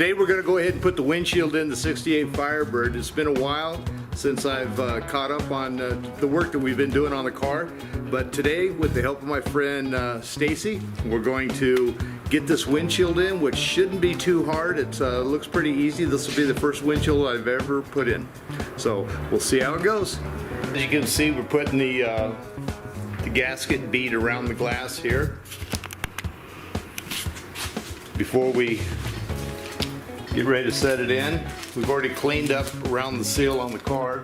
Today we're going to go ahead and put the windshield in the 68 Firebird. It's been a while since I've caught up on the work that we've been doing on the car, but today with the help of my friend Stacy, we're going to get this windshield in, which shouldn't be too hard. It looks pretty easy. This will be the first windshield I've ever put in, so we'll see how it goes. As you can see, we're putting the gasket bead around the glass here before we get ready to set it in. We've already cleaned up around the seal on the car.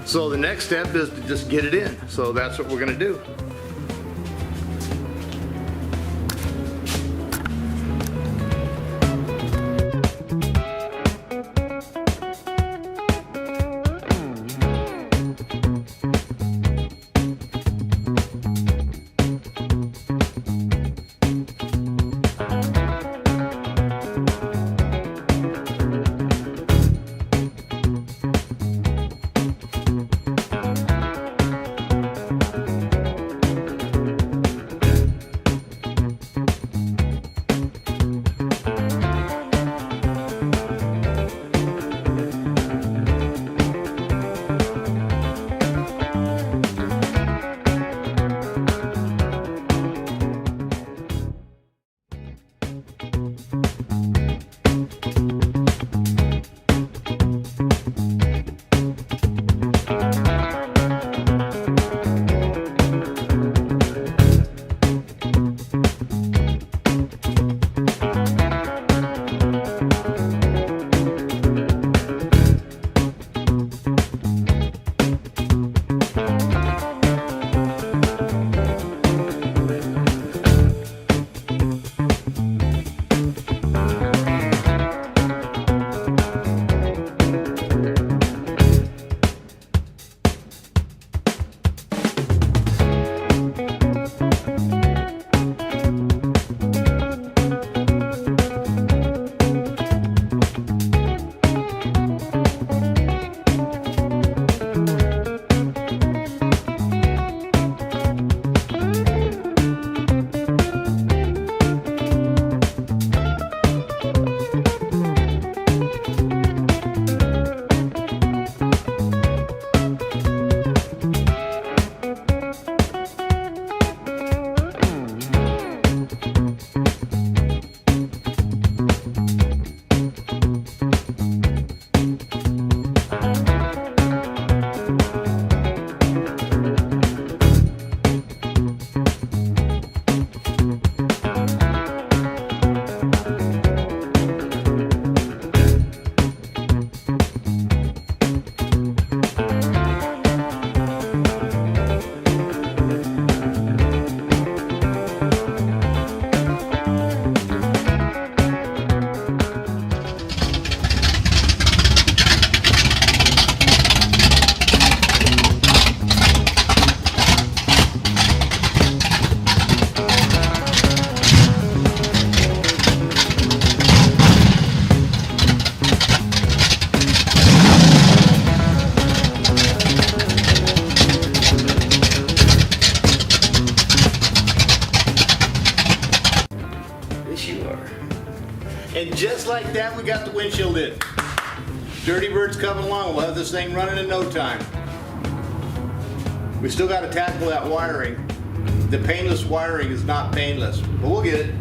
So the next step is to just get it in. So that's what we're going to do. And just like that, we got the windshield in. Dirty Bird's coming along. We'll have this thing running in no time. We still got to tackle that wiring. The painless wiring is not painless, but we'll get it.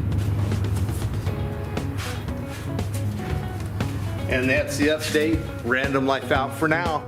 And that's the update. Random life out for now.